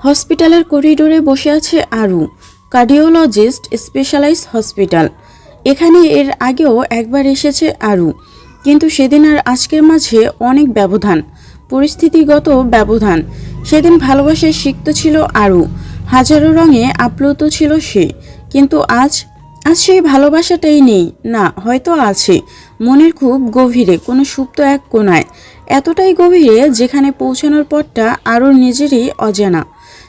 হসপিটালের করিডোরে বসে আছে আরু, কার্ডিওলজিস্ট স্পেশালাইজ হসপিটাল। এখানে এর আগেও একবার এসেছে আরু, কিন্তু সেদিন আর আজকের মাঝে অনেক ব্যবধান, পরিস্থিতিগত ব্যবধান। সেদিন ভালোবাসায় সিক্ত ছিল আরু, হাজারো রঙে আপ্লুত ছিল সে, কিন্তু আজ সেই ভালোবাসাটাই নেই। না, হয়তো আছে মনের খুব গভীরে, কোনো সুপ্ত এক কোণায়, এতটাই গভীরে যেখানে পৌঁছানোর পথটা আরুর নিজেরই অজানা।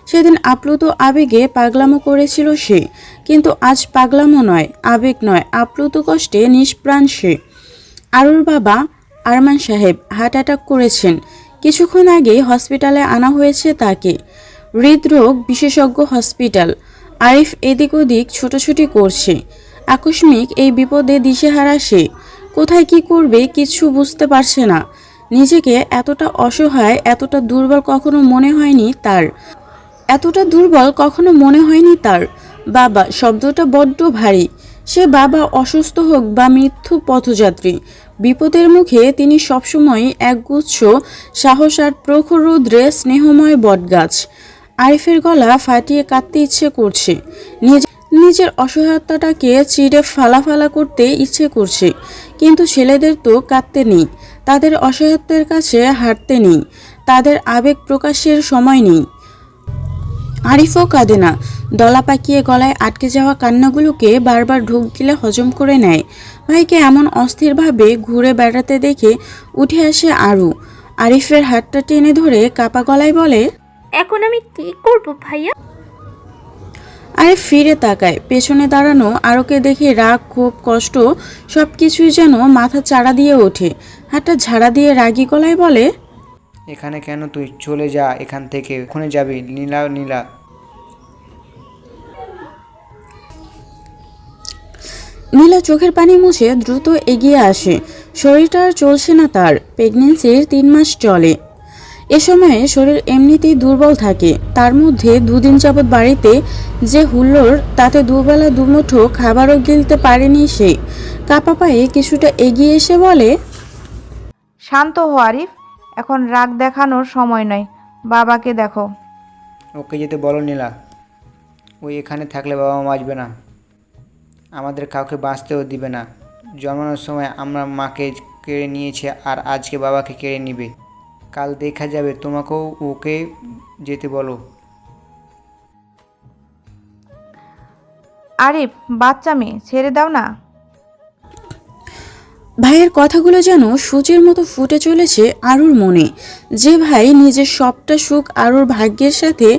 সেদিন আপ্লুত আবেগে পাগলামো করেছিল সে, কিন্তু আজ পাগলামো নয়, আবেগ নয়, আপ্লুত কষ্টে নিষ্প্রাণ সে। আরুর বাবা আরমান সাহেব হার্ট অ্যাটাক করেছেন। কিছুক্ষণ আগেই হসপিটালে আনা হয়েছে তাকে। হৃদরোগ বিশেষজ্ঞ হসপিটাল। আরিফ এদিক ওদিক ছোটাছুটি করছে। আকস্মিক এই বিপদে দিশেহারা সে। কোথায় কি করবে কিছু বুঝতে পারছে না। নিজেকে এতটা অসহায়, এতটা দুর্বল কখনো মনে হয়নি তার। এতটা দুর্বল কখনো মনে হয়নি তার। বাবা শব্দটা বড্ড ভারী। সে বাবা অসুস্থ হোক বা মৃত্যু পথযাত্রী, বিপদের মুখে তিনি সবসময় একগুচ্ছ সাহস আর প্রখর রৌদ্রে স্নেহময় বটগাছ। আরিফের গলা ফাটিয়ে কাঁদতে ইচ্ছে করছে। নিজের অসহায়তাটাকে চিড়ে ফালা করতে ইচ্ছে করছে, কিন্তু ছেলেদের তো কাঁদতে নেই, তাদের অসহায়ত্বের কাছে হাঁটতে নেই, তাদের আবেগ প্রকাশের সময় নেই। আরিফও কাঁদে না, দলা পাকিয়ে গলায় আটকে যাওয়া কান্নাগুলোকে বারবার ঢোক গিলে হজম করে নেয়। ভাইকে এমন অস্থিরভাবে ঘুরে বেড়াতে দেখে উঠে আসে আরু। আরিফের হাতটা টেনে ধরে কাপা গলায় বলে, এখন আমি কি করব ভাইয়া? আরিফ ফিরে তাকায়। পেছনে দাঁড়ানো আরুকে দেখে রাগ, ক্ষোভ, কষ্ট সবকিছুই যেন মাথা চাড়া দিয়ে ওঠে। হাতটা ঝাড়া দিয়ে রাগী গলায় বলে, এখানে কেন? তুই চলে যা এখান থেকে, ওখানে যাবি? নীলা নীলা নীলা চোখের পানি মুছে দ্রুত এগিয়ে আসে। শরীরটা আর চলছে না তার। প্রেগনেন্সির 3 মাস চলে। এ সময়ে শরীর এমনিতেই দুর্বল থাকে, তার মধ্যে 2 দিন যাবৎ বাড়িতে যে হুল্লোড়, তাতে দুবেলা দুমুঠো খাবারও গিলতে পারেনি সে। কাপা পায়ে কিছুটা এগিয়ে এসে বলে, শান্ত হো আরিফ, এখন রাগ দেখানোর সময় নয়, বাবাকে দেখো। ওকে যেতে বলো নীলা। ওই এখানে থাকলে বাবা মা বাঁচবে না, আমাদের কাউকে বাঁচতেও দিবে না। জন্মানোর সময় আমরা মাকে কেড়ে নিয়েছে, আর আজকে বাবাকে কেড়ে নিবে। কাল দেখা যাবে। তোমাকেও ওকে যেতে বলো। আরিফ বাচ্চা মেয়ে, ছেড়ে দাও না। ভাইয়ের কথাগুলো যেন সূচের মতো ফুটে চলেছে আরুর মনে। যে ভাই নিজের সবটা সুখ আরুর ভাগ্যের সাথে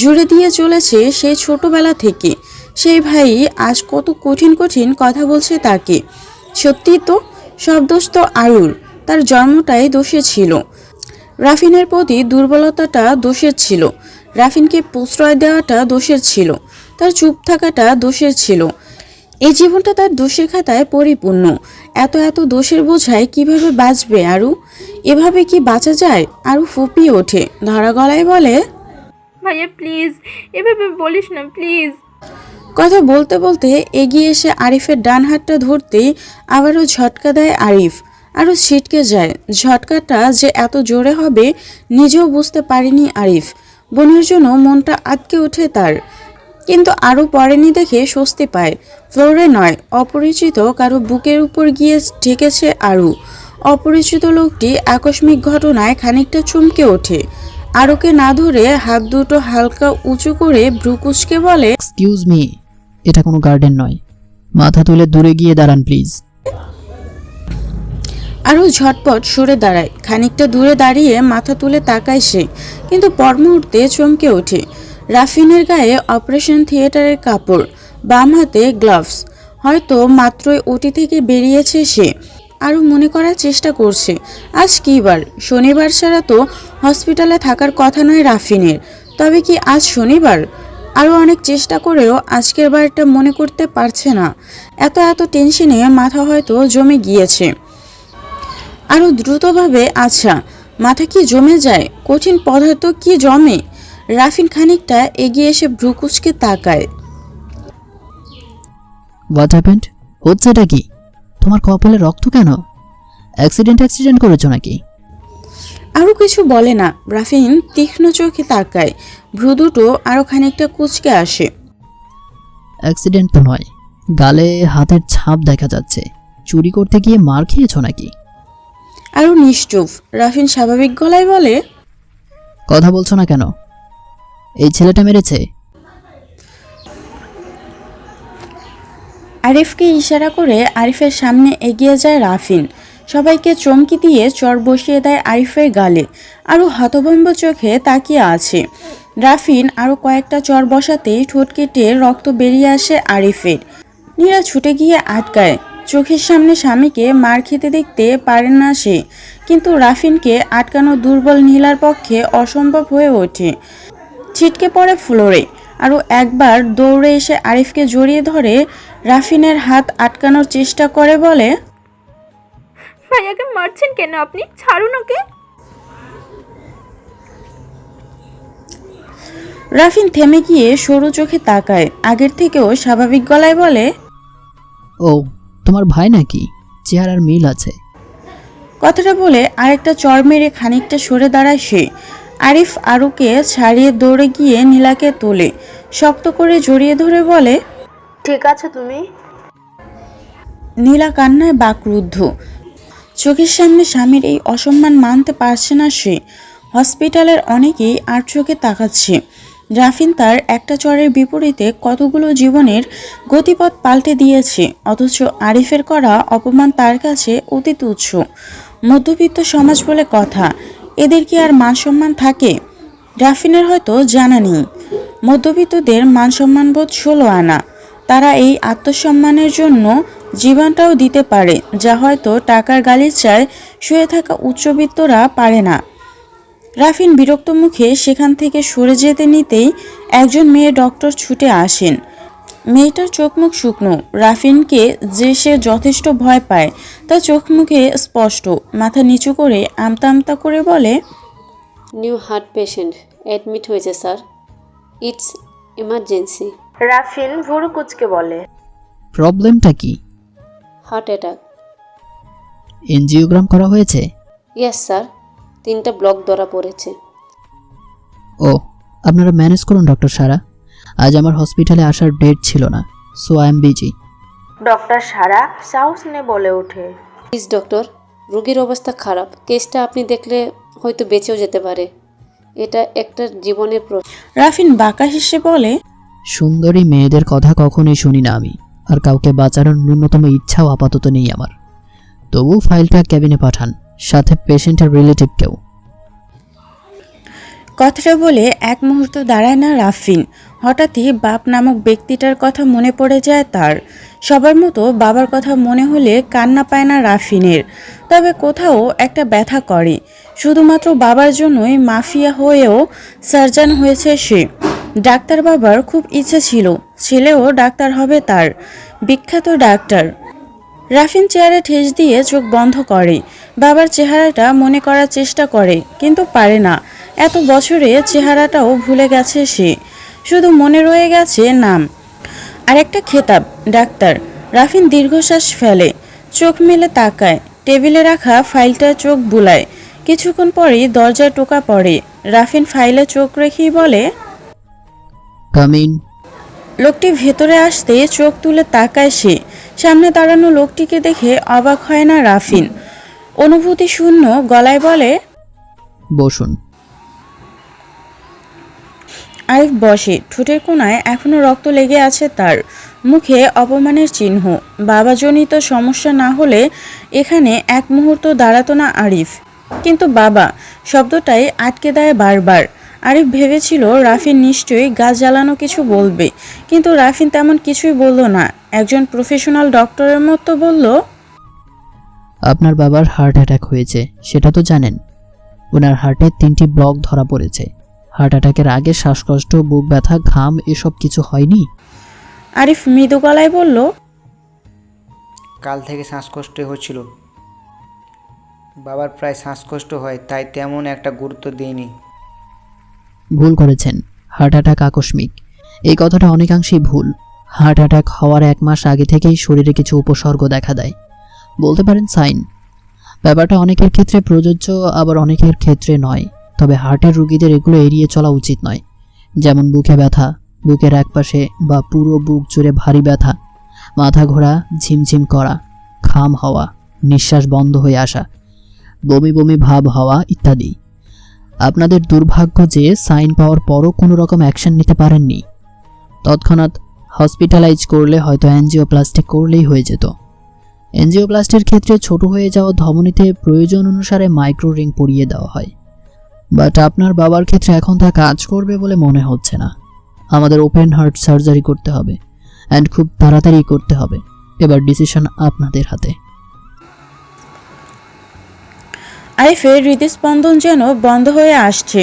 জুড়ে দিয়ে চলেছে সেই ছোটবেলা থেকে, সেই ভাই আজ কত কঠিন কঠিন কথা বলছে তাকে। সত্যি তো, সব দোষ তো আরুর। তার জন্মটাই দোষে ছিল। রাফিনের প্রতি দুর্বলতাটা দোষের ছিল, রাফিনকে প্রশ্রয় দেওয়াটা দোষের ছিল, তার চুপ থাকাটা দোষের ছিল। এই জীবনটা তার দোষের খাতায় পরিপূর্ণ। এত এত দোষের বোঝায় কিভাবে বাঁচবে আরু? এভাবে কি বাঁচা যায়? আরু ফুপিয়ে ওঠে, ধরা গলায় বলে, ভাইয়া প্লিজ, এভাবে বলিস না প্লিজ। কথা বলতে বলতে এগিয়ে এসে আরিফের ডান হাতটা ধরতেই আবারও ঝটকা দেয় আরিফ। আরও ছিটকে যায়। ঝটকাটা যে এত জোরে হবে নিজেও বুঝতে পারেনি আরিফ। বোনের জন্য মনটা আটকে ওঠে তার, কিন্তু আরও পড়েনি দেখে স্বস্তি পায়। ফ্লোরে নয়, অপরিচিত কারো বুকের উপর গিয়ে ঠেকেছে আরু। অপরিচিত লোকটি আকস্মিক ঘটনায় খানিকটা চমকে ওঠে। আরুকে না ধরে হাত দুটো হালকা উঁচু করে ভ্রুকুচকে বলে, এক্সকিউজ মি, এটা কোনো গার্ডেন নয়, মাথা তুলে দূরে গিয়ে দাঁড়ান প্লিজ। আরও ঝটপট সরে দাঁড়ায়। খানিকটা দূরে দাঁড়িয়ে মাথা তুলে তাকায় সে, কিন্তু পর মুহূর্তে চমকে ওঠে। রাফিনের গায়ে অপারেশন থিয়েটারের কাপড়, বাম হাতে গ্লাভস। হয়তো মাত্রই ওটি থেকে বেরিয়েছে সে। আরও মনে করার চেষ্টা করছে আজ কী বার। শনিবার ছাড়া তো হসপিটালে থাকার কথা নয় রাফিনের, তবে কি আজ শনিবার? আরও অনেক চেষ্টা করেও আজকের বারটা মনে করতে পারছে না। এত এত টেনশনে মাথা হয়তো জমে গিয়েছে। আরও দ্রুতভাবে, আচ্ছা মাথা কি জমে যায়? কঠিন পদার্থ কি জমে? রাফিন খানিকটা এগিয়ে এসে ভ্রুকুচকে তাকায়। What happened? হচ্ছেটা কি? তোমার কপালে রক্ত কেন? অ্যাক্সিডেন্ট করেছো নাকি? আরও কিছু বলে না। রাফিন তীক্ষ্ণ চোখে তাকায়, ভ্রু দুটো আরও খানিকটা কুঁচকে আসে। অ্যাক্সিডেন্ট তো নয়, গালে হাতের ছাপ দেখা যাচ্ছে। চুরি করতে গিয়ে মার খেয়েছো নাকি? আরও নিশ্চুপ। রাফিন স্বাভাবিক গলায় বলে, কথা বলছো না কেন? এই ছেলেটা মেরেছে? আরিফকে ইশারা করে আরিফের সামনে এগিয়ে যায় রাফিন। সবাইকে চমকি দিয়ে চর বসিয়ে দেয় আরিফের গালে। আরও হতভম্ব চোখে তাকিয়ে আছে। রাফিন আরও কয়েকটা চর বসাতেই ঠোঁট কেটে রক্ত বেরিয়ে আসে আরিফের। নীরা ছুটে গিয়ে আটকায়। চোখের সামনে স্বামীকে মার খেতে দেখতে পারে না সে, কিন্তু রাফিনকে আটকানো দুর্বল নীলার পক্ষে অসম্ভব হয়ে ওঠে। ছিটকে পড়ে ফ্লোরে। আরও একবার দৌড়ে এসে আরিফকে জড়িয়ে ধরে রাফিনের হাত আটকানোর চেষ্টা করে, বলে, ভাইয়াকে মারছেন কেন আপনি? ছাড়ুন ওকে। রাফিন থেমে গিয়ে সরু চোখে তাকায়। আগের থেকেও স্বাভাবিক গলায় বলে, ও তোমার ভাই নাকি? চেহারার মিল আছে। কথাটা বলে আরেকটা চর মেরে খানিকটা সরে দাঁড়ায় সে। আরিফ আরুকে ছাড়িয়ে দৌড়ে গিয়ে নীলাকে তোলে, শক্ত করে জড়িয়ে ধরে বলে, ঠিক আছে তুমি? নীলা কান্নায় বাকরুদ্ধ। চোখের সামনে স্বামীর এই অসম্মান মানতে পারছে না সে। হসপিটালের অনেকেই আর চোখে তাকাচ্ছে। রাফিন তার একটা চরের বিপরীতে কতগুলো জীবনের গতিপথ পাল্টে দিয়েছে, অথচ আরিফের করা অপমান তার কাছে অতি তুচ্ছ। মধ্যবিত্ত সমাজ বলে কথা, এদের কি আর মান সম্মান থাকে? রাফিনের হয়তো জানা নেই, মধ্যবিত্তদের মান সম্মানবোধ 16 আনা। তারা এই আত্মসম্মানের জন্য জীবনটাও দিতে পারে, যা হয়তো টাকার গালিচায় শুয়ে থাকা উচ্চবিত্তরা পারে না। রাফিন বিরক্ত মুখে সেখান থেকে সরে যেতে নিতেই একজন মেয়ে ডক্টর ছুটে আসেন। মেয়েটার চোখ মুখ শুকনো। রাফিনকে যে সে যথেষ্ট ভয় পায় তা চোখ মুখে স্পষ্ট। মাথা নিচু করে আমতা আমতা করে বলে, নিউ হার্ট পেশেন্ট অ্যাডমিট হয়েছে স্যার, ইটস ইমার্জেন্সি। রাফিন ভুরু কুচকে বলে, প্রবলেমটা কি? Heart attack. এনজিওগ্রাম করা হয়েছে? ইয়েস স্যার, 3টা ব্লক ধরা পড়েছে। ও, আপনারা ম্যানেজ করুন ডক্টর সারা। আজ আমার হসপিটালে আসার ডেট ছিল না, so I am busy. Doctor Sara সাহস নিয়ে বলে ওঠে, প্লিজ ডক্টর, রোগীর অবস্থা খারাপ, কেসটা আপনি দেখলে হয়তো বেঁচেও যেতে পারে। এটা একটা জীবনের প্রশ্ন। রাফিন বাঁকা হেসে বলে, সুন্দরী মেয়েদের কথা কখনোই শুনি না আমি, আর কাউকে বাঁচানোর ন্যূনতম ইচ্ছাও আপাতত নেই আমার। তবু ফাইলটা ক্যাবিনে পাঠান, সাথে পেশেন্টের রিলেটিভকেও। কথাটা বলে এক মুহূর্ত দাঁড়ায় না রাফিন। হঠাৎই বাপ নামক ব্যক্তিটার কথা মনে পড়ে যায় তার। সবার মতো বাবার কথা মনে হলে কান্না পায় না রাফিনের, তবে কোথাও একটা ব্যথা করে। শুধুমাত্র বাবার জন্যই মাফিয়া হয়েও সার্জন হয়েছে সে। ডাক্তার বাবার খুব ইচ্ছে ছিল ছেলেও ডাক্তার হবে তার, বিখ্যাত ডাক্তার। রাফিন চেয়ারে ঠেস দিয়ে চোখ বন্ধ করে। বাবার চেহারাটা মনে করার চেষ্টা করে, কিন্তু পারে না। এত বছরে চেহারাটাও ভুলে গেছে সে, শুধু মনে রয়ে গেছে নাম আর একটা খেতাব, ডাক্তার। রাফিন দীর্ঘশ্বাস ফেলে, চোখ মেলে তাকায়। টেবিলে রাখা ফাইলটা চোখ বুলায়। কিছুক্ষণ পরেই দরজায় টোকা পড়ে। রাফিন ফাইলে চোখ রেখেই বলে, কাম ইন। লোকটি ভেতরে আসতে চোখ তুলে তাকায় সে। সামনে দাঁড়ানো লোকটিকে দেখে অবাক হয় না রাফিন। অনুভূতি শূন্য গলায় বলে, বসুন। আরিফ বসে। ঠোঁটের কোণায় এখনো রক্ত লেগে আছে তার, মুখে অপমানের চিহ্ন। বাবাজনিত সমস্যা না হলে এখানে এক মুহূর্ত দাঁড়াতো না আরিফ, কিন্তু বাবা শব্দটাই আটকে দেয় বারবার। আরিফ ভেবেছিল রাফিন নিশ্চয়ই গাছ জ্বালানো কিছু বলবে, কিন্তু রাফিন তেমন কিছুই বলল না। একজন প্রফেশনাল ডক্টরের মতো বলল, আপনার বাবার হার্ট অ্যাটাক হয়েছে, সেটা তো জানেন। ওনার হার্টে 3টি ব্লক ধরা পড়েছে। হার্ট অ্যাটাকের আগে শ্বাসকষ্ট, বুক ব্যথা, ঘাম এসব কিছু হয়নি? আরিফ মৃদু গলায় বলল, কাল থেকে শ্বাসকষ্ট হচ্ছিল। বাবার প্রায় শ্বাসকষ্ট হয়, তাই তেমন একটা গুরুত্ব দিইনি। ভুল করেছেন, হার্ট অ্যাটাক আকস্মিক। এই কথাটা অনেকাংশেই ভুল। হার্ট অ্যাটাক হওয়ার 1 মাস আগে থেকেই শরীরে কিছু উপসর্গ দেখা দেয়, বলতে পারেন সাইন। ব্যাপারটা অনেকের ক্ষেত্রে প্রযোজ্য, আবার অনেকের ক্ষেত্রে নয়। তবে হার্টের রোগীদের এগুলো এড়িয়ে চলা উচিত নয়। যেমন বুকে ব্যথা, বুকের একপাশে বা পুরো বুক জুড়ে ভারী ব্যথা, মাথা ঘোরা, ঝিমঝিম করা, ঘাম হওয়া, নিঃশ্বাস বন্ধ হয়ে আসা, বমি বমি ভাব হওয়া ইত্যাদি। আপনাদের দুর্ভাগ্য যে সাইন পাওয়ার পরও কোনো রকম অ্যাকশন নিতে পারেননি। তৎক্ষণাৎ হসপিটালাইজ করলে হয়তো অ্যাঞ্জিওপ্লাস্টি করলেই হয়ে যেত। অ্যাঞ্জিওপ্লাস্টির ক্ষেত্রে ছোট হয়ে যাওয়া ধমনীতে প্রয়োজন অনুসারে মাইক্রো রিং পরিয়ে দেওয়া হয়। বাট আপনার বাবার ক্ষেত্রে এখন তা কাজ করবে বলে মনে হচ্ছে না। আমাদের ওপেন হার্ট সার্জারি করতে হবে, অ্যান্ড খুব তাড়াতাড়ি করতে হবে। এবার ডিসিশন আপনাদের হাতে। আরিফের হৃদস্পন্দন যেন বন্ধ হয়ে আসছে।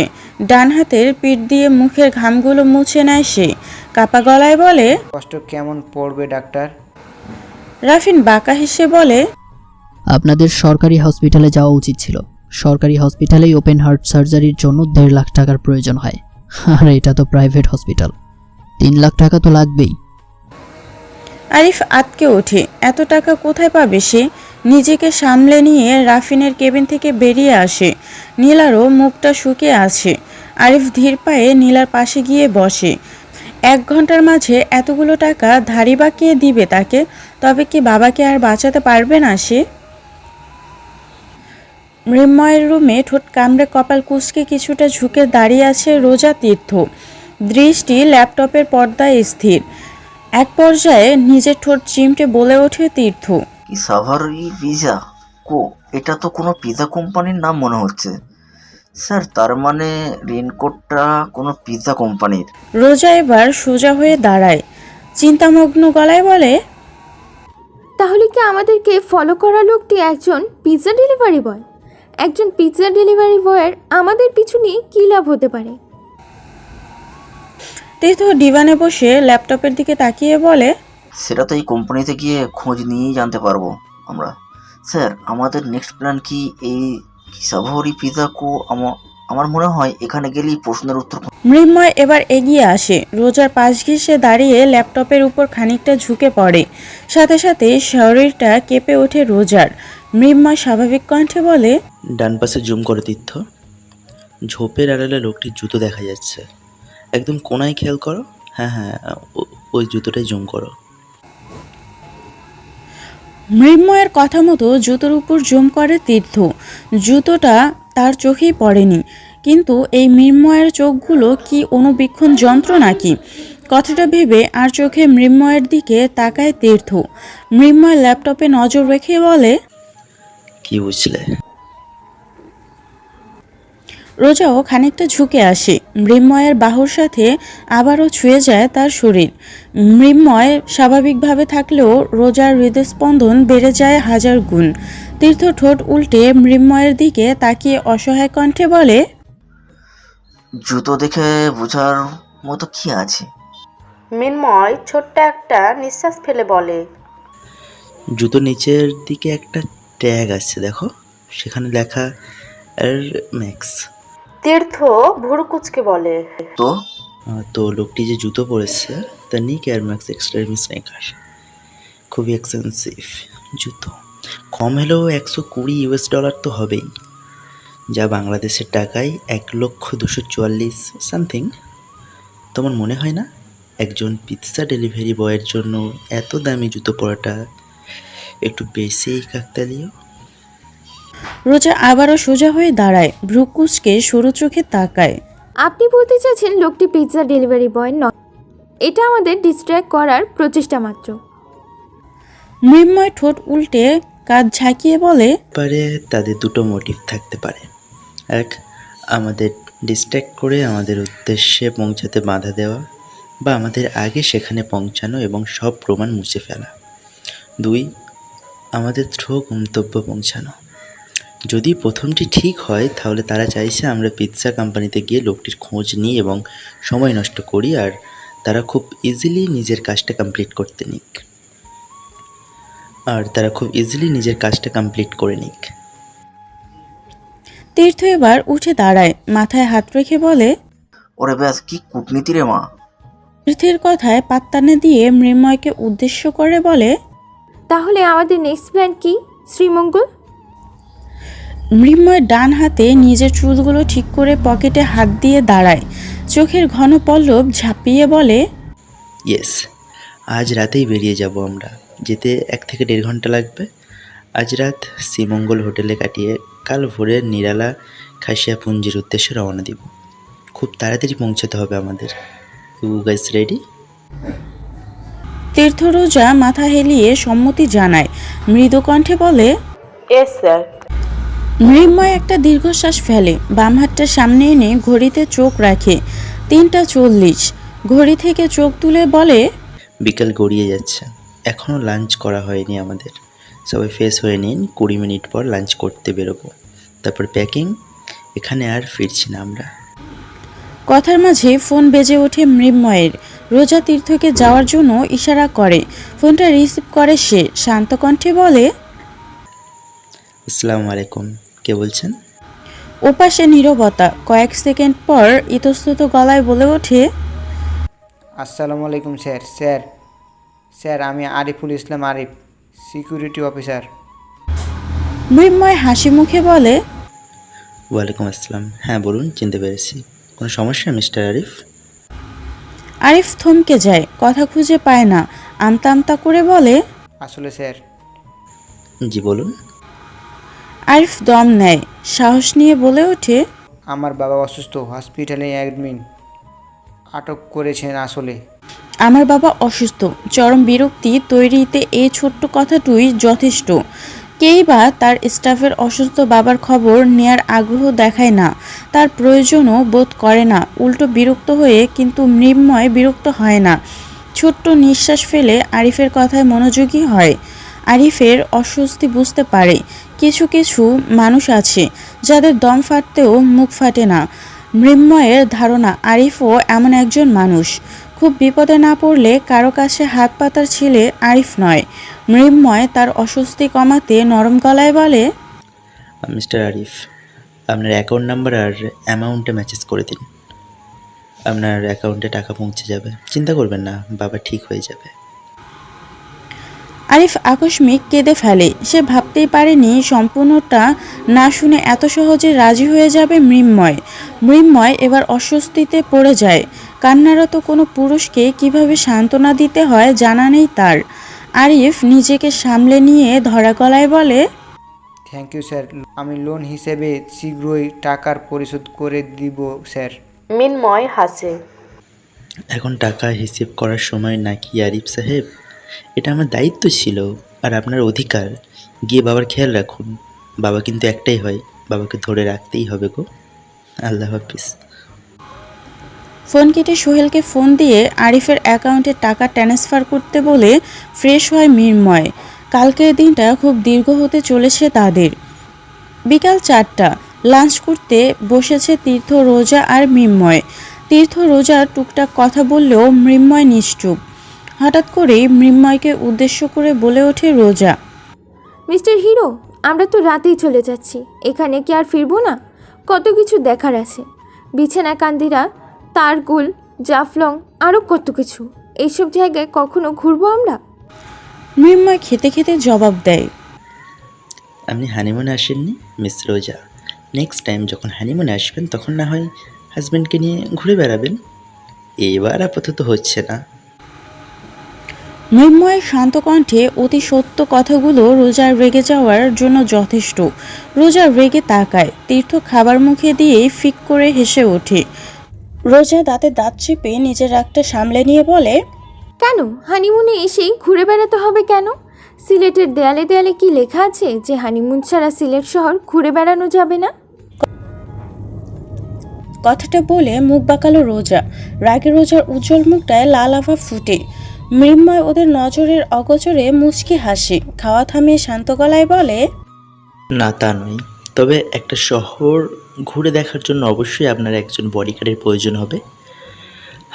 ডান হাতের পিঠ দিয়ে মুখের ঘামগুলো মুছে নেয় সে। কাপা গলায় বলে, কষ্ট কেমন পড়বে ডাক্তার? রাফিন বাঁকা হেসে বলে, আপনাদের সরকারি হসপিটালে যাওয়া উচিত ছিল। সরকারি হসপিটালেই ওপেন হার্ট সার্জারির জন্য 1.5 লাখ টাকার প্রয়োজন হয়, আর এটা তো প্রাইভেট হসপিটাল, 3 লাখ টাকা তো লাগবেই। আরিফ আতকে ওঠে। এত টাকা কোথায় পাবে সে? নিজেকে সামলে নিয়ে রাফিনের কেবিন থেকে বেরিয়ে আসে। নীলারও মুখটা শুকিয়ে আছে। আরিফ ধীর পায়ে নীলার পাশে গিয়ে বসে। 1 ঘন্টার মাঝে এতগুলো টাকা ধাড়ি বা কে দিবে তাকে? তবে কি বাবাকে আর বাঁচাতে পারবে না সে? মৃন্ময়ের রুমে ঠোঁট কামড়ে কপাল কুঁচকে কিছুটা ঝুঁকে দাঁড়িয়ে আছে রোজা তীর্থ। দৃষ্টি ল্যাপটপের পর্দায় স্থির। এক পর্যায়ে নিজের ঠোঁট চিমটে বলে ওঠে তীর্থ, কি সাভারি পিজা? এটা তো কোনো পিজা কোম্পানির নাম মনে হচ্ছে। স্যার, তার মানে রেনকোটটা কোনো পিজা কোম্পানির। রোজা এবার সোজা হয়ে দাঁড়ায়। চিন্তামগ্ন গলায় বলে, তাহলে কি আমাদেরকে ফলো করা লোকটি একজন পিৎজা ডেলিভারি বয়? একজন পিৎজা ডেলিভারি বয়ের আমাদের পিছু নিয়ে কী লাভ হতে পারে? তীর্থ ডিভানে বসে ল্যাপটপের দিকে তাকিয়ে বলে, সেটা তো এই কোম্পানিতে গিয়ে খোঁজ নিয়েই জানতে পারবো আমরা। স্যার, আমাদের নেক্সট প্ল্যান কি? এই সাভারি পিজা আমার মনে হয় এখানে গেলেই প্রশ্নের উত্তর। মৃন্ময় এবার এগিয়ে আসে। রোজার পাশ ঘেঁষে দাঁড়িয়ে ল্যাপটপের উপর খানিকটা ঝুঁকে পড়ে। সাথে সাথে শরীরটা কেঁপে ওঠে রোজার। মৃন্ময় স্বাভাবিক কণ্ঠে বলে, ডান পাশে জুম করো তীর্থ। ঝোপের আড়ালে লোকটির জুতো দেখা যাচ্ছে, একদম কোনায় খেয়াল করো। হ্যাঁ হ্যাঁ, ওই জুতোটাই জুম করো। মৃন্ময়ের কথা মতো জুতোর উপর জুম করে তীর্থ। জুতোটা তার চোখেই পড়েনি, কিন্তু এই মৃন্ময়ের চোখগুলো কি অনুবীক্ষণ যন্ত্র নাকি? কথাটা ভেবে আর চোখে মৃন্ময়ের দিকে তাকায় তীর্থ। মৃন্ময় ল্যাপটপে নজর রেখে বলে, কি বুঝলে? রোজাও খানিকটা ঝুঁকে আসে। মৃন্ময়ের বাহুর সাথে আবারও ছুঁয়ে যায় তার শরীর। মৃন্ময় স্বাভাবিকভাবে থাকলেও রোজার হৃদস্পন্দন বেড়ে যায় 1000 গুণ। তীর্থ ঠোঁট উল্টে মৃন্ময়ের দিকে তাকিয়ে অসহায় কণ্ঠে বলে, জুতো দেখে বোঝার মতো কি আছে? মৃন্ময় ছোট্ট একটা নিঃশ্বাস ফেলে বলে, জুতো নিচের দিকে একটা ট্যাগ আছে, দেখো সেখানে লেখা এয়ার ম্যাক্স। তীর্থ ভুরু কুচকে বলে, তো লোকটি যে জুতো পরেছে তার নিক এয়ার ম্যাক্স এক্সট্রিম স্নেকার, খুবই এক্সপেন্সিভ জুতো। কম হলেও $120 তো হবেই, যা বাংলাদেশের টাকায় 1,244,000 সামথিং। তোমার মনে হয় না একজন পিৎজা ডেলিভারি বয়ের জন্য এত দামি জুতো পরাটা একটু বেশি কাকতালীয়? রোজা আবারও সোজা হয়ে দাঁড়ায়, ভ্রু কুঁচকে সরু চোখে তাকায়। আপনি বলতে চাচ্ছেন লোকটি পিৎজা ডেলিভারি বয় নয়? এটা আমাদের ডিস্ট্র্যাক্ট করার প্রচেষ্টা মাত্র। মৃন্ময় ঠোঁট উল্টে কাঁধ ঝাঁকিয়ে বলে, পারে তাদের দুটো মোটিভ থাকতে পারে। এক, আমাদের ডিস্ট্র্যাক্ট করে আমাদের উদ্দেশ্যে পৌঁছাতে বাধা দেওয়া, বা আমাদের আগে সেখানে পৌঁছানো এবং সব প্রমাণ মুছে ফেলা। 2, আমাদের থ্রো গন্তব্য পৌঁছানো। যদি প্রথমটি ঠিক হয় তাহলে তারা চাইছে আমরা পিৎজা কোম্পানিতে গিয়ে লোকটির খোঁজ নিই এবং সময় নষ্ট করি, আর তারা খুব ইজিলি নিজের কাজটা কমপ্লিট করে নিক। তীর্থ এবার উঠে দাঁড়ায়, মাথায় হাত রেখে বলে, ওরে ব্যাস, কি কূটনীতি রে মা! তীর্থের কথায় পাত্তা না দিয়ে মৃন্ময়কে উদ্দেশ্য করে বলে, তাহলে আমাদের নেক্সট প্ল্যান কি শ্রীমঙ্গল? মৃন্ময় ডান হাতে নিজের চুলগুলো ঠিক করে পকেটে হাত দিয়ে দাঁড়ায়, চোখের ঘন পল্লব ঝাঁপিয়ে বলে, ইয়েস, আজ রাতেই বেরিয়ে যাব আমরা। যেতে 1 থেকে 1.5 ঘন্টা লাগবে। আজ রাত শ্রীমঙ্গল হোটেলে কাটিয়ে কাল ভোরে নিরালা খাসিয়াপুঞ্জির উদ্দেশ্যে রওনা দিব। খুব তাড়াতাড়ি পৌঁছাতে হবে আমাদের। You guys ready? তীর্থ রোজা মাথা হেলিয়ে সম্মতি জানায়, মৃদু কণ্ঠে বলে, ইয়েস স্যার। মৃন্ময় একটা দীর্ঘশ্বাস ফেলে, বাম হাতটা সামনে এনে ঘড়িতে চোখ রাখে। 3:40। ঘড়ি থেকে চোখ তুলে বলে, বিকাল গড়িয়ে যাচ্ছে, এখনও লাঞ্চ করা হয়নি আমাদের। সবাই ফ্রেশ হয়ে নিন, 20 মিনিট পর লাঞ্চ করতে বেরোবো। তারপর প্যাকিং। এখানে আর ফিরছি না আমরা। কথার মাঝে ফোন বেজে ওঠে মৃন্ময়ের। রোজা তীর্থকে যাওয়ার জন্য ইশারা করে। ফোনটা রিসিভ করে সে, শান্ত কণ্ঠে বলে, আসসালামু আলাইকুম, কে বলছেন? ওপাশে নীরবতা। কয়েক সেকেন্ড পর ইতস্তত গলায় বলে ওঠে, আসসালামু আলাইকুম স্যার। স্যার আমি আরিফুল ইসলাম, আরিফ, সিকিউরিটি অফিসার। মৃন্ময় হাসি মুখে বলে, ওয়ালাইকুম আসসালাম। হ্যাঁ বলুন, চিনতে পেরেছি। কোনো সমস্যা মিস্টার আরিফ? আরিফ থমকে যায়, কথা খুঁজে পায় না। আমতা আমতা করে বলে, আসলে স্যার। জি বলুন। আরিফ দম নেয়, সাহস নিয়ে বলে ওঠে, আমার বাবা অসুস্থ, হসপিটালে অ্যাডমিন। আটক করেছেন আসলে। আমার বাবা অসুস্থ। চরম বিরক্তি তৈরিতে এই ছোট্ট কথাটুই যথেষ্ট। কেই বা তার স্টাফের অসুস্থ বাবার খবর নেয়ার আগ্রহ দেখায় না, তার প্রয়োজনও বোধ করে না। উল্টো বিরক্ত হয়ে, কিন্তু মৃন্ময় বিরক্ত হয় না। ছোট্ট নিঃশ্বাস ফেলে আরিফের কথায় মনোযোগী হয়। আরিফের অস্বস্তি বুঝতে পারে। কিছু কিছু মানুষ আছে যাদের দম ফাটতেও মুখ ফাটে না। মৃন্ময়ের ধারণা আরিফও এমন একজন মানুষ। খুব বিপদে না পড়লে কারো কাছে হাত পাতার ছেলে আরিফ নয়। মৃন্ময় তার অস্বস্তি কমাতে নরম গলায় বলে, মিস্টার আরিফ, আপনার অ্যাকাউন্ট নাম্বার আর অ্যামাউন্টে মেসেজ করে দিন। আপনার অ্যাকাউন্টে টাকা পৌঁছে যাবে, চিন্তা করবেন না, বাবা ঠিক হয়ে যাবে। আরিফ আকস্মিক কেঁদে ফেলে। সে ভাবতেই পারেনি সম্পূর্ণটা না শুনে এত সহজে রাজি হয়ে যাবে মৃন্ময়। মৃন্ময় এবার অস্বস্তিতে পড়ে যায়। কান্নারত কোনো পুরুষকে কিভাবে সান্ত্বনা দিতে হয় জানা নেই তার। আরিফ নিজেকে সামলে নিয়ে ধরা গলায় বলে, থ্যাংক ইউ স্যার। আমি লোন হিসেবে শীঘ্রই টাকার পরিশোধ করে দিব স্যার। মৃন্ময় হাসে। এখন টাকা হিসেব করার সময় নাকি আরিফ সাহেব? এটা আমার দায়িত্ব ছিল আর আপনার অধিকার। গিয়ে বাবার খেয়াল রাখুন। বাবা কিন্তু একটাই হয়, বাবাকে ধরে রাখতেই হবে গো। আল্লাহ হাফিজ। ফোন কেটে সোহেলকে ফোন দিয়ে আরিফের অ্যাকাউন্টে টাকা ট্রান্সফার করতে বলে ফ্রেশ হয় মৃন্ময়। কালকের দিনটা খুব দীর্ঘ হতে চলেছে তাদের। বিকাল 4টা। লাঞ্চ করতে বসেছে তীর্থ, রোজা আর মৃন্ময়। তীর্থ রোজার টুকটাক কথা বললেও মৃন্ময় নিশ্চুপ। হঠাৎ করেই মৃন্ময়কে উদ্দেশ্য করে বলে ওঠে রোজা, মিস্টার হিরো, আমরা তো রাতেই চলে যাচ্ছি। এখানে কি আর ফিরবো না? কত কিছু দেখার আছে। বিছানা কান্দিরা, তারগুল, জাফলং, আরও কত কিছু। এইসব জায়গায় কখনো ঘুরবো আমরা? মৃন্ময় খেতে খেতে জবাব দেয়, আপনি হানিমুনে আসেননি মিস রোজা? নেক্সট টাইম যখন হানিমুনে আসবেন তখন না হয় হাজব্যান্ডকে নিয়ে ঘুরে বেড়াবেন। এবার আপাতত হচ্ছে না। মৃন্ময়ের শান্ত কণ্ঠে অতি সত্য কথাগুলো রোজার রেগে যাওয়ার জন্য যথেষ্ট। রোজা রেগে তাকায়। তীর্থ খাবার মুখে দিয়েই ফিক করে হেসে ওঠে। রোজা দাঁতে দাঁত চেপে নিজের রাগটা সামলে নিয়ে বলে, কেন হানিমুনে এসেই ঘুরে বেড়াতে হবে কেন? সিলেটের দেয়ালে দেয়ালে কি লেখা আছে যে হানিমুন ছাড়া সিলেট শহর ঘুরে বেড়ানো যাবে না? কথাটা বলে মুখ বাঁকালো রোজা। রাগে রোজার উজ্জ্বল মুখটায় লাল আভা ফুটে। মৃন্ময় ওদের নজরের অগোচরে মুচকি হাসে। খাওয়া থামিয়ে শান্ত গলায় বলে, না তা নয়, তবে একটা শহর ঘুরে দেখার জন্য অবশ্যই আপনার একজন বডিগার্ডের প্রয়োজন হবে।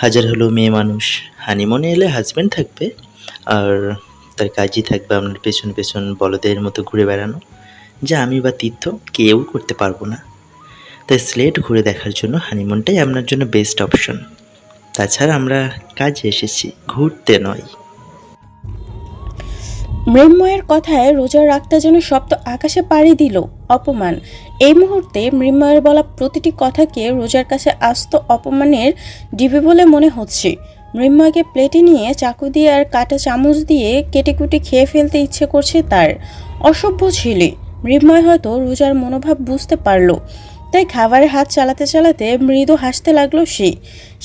হাজার হলো মেয়ে মানুষ, হানিমুনে এলে হাজব্যান্ড থাকবে আর তার কাজই থাকবে আপনার পেছন পেছন বলদের মতো ঘুরে বেড়ানো, যা আমি বা তীর্থ কেউ করতে পারবো না। তাই সিলেট ঘুরে দেখার জন্য হানিমুনটাই আপনার জন্য বেস্ট অপশন। তাছাড়া আমরা কাজে এসেছি, ঘুরতে নয়। মৃন্ময়ের কথায় রোজার রাগটা যেন সপ্ত আকাশে পাড়ি দিল। অপমান। এই মুহূর্তে মৃন্ময়ের বলা প্রতিটি কথাকে রোজার কাছে আস্ত অপমানের ডিবি বলে মনে হচ্ছে। মৃন্ময়কে প্লেটে নিয়ে চাকু দিয়ে আর কাটা চামচ দিয়ে কেটে কুটে খেয়ে ফেলতে ইচ্ছে করছে তার। অসভ্য ছেলে। মৃন্ময় হয়তো রোজার মনোভাব বুঝতে পারল, তাই খাবারের হাত চালাতে চালাতে মৃদু হাসতে লাগলো সে।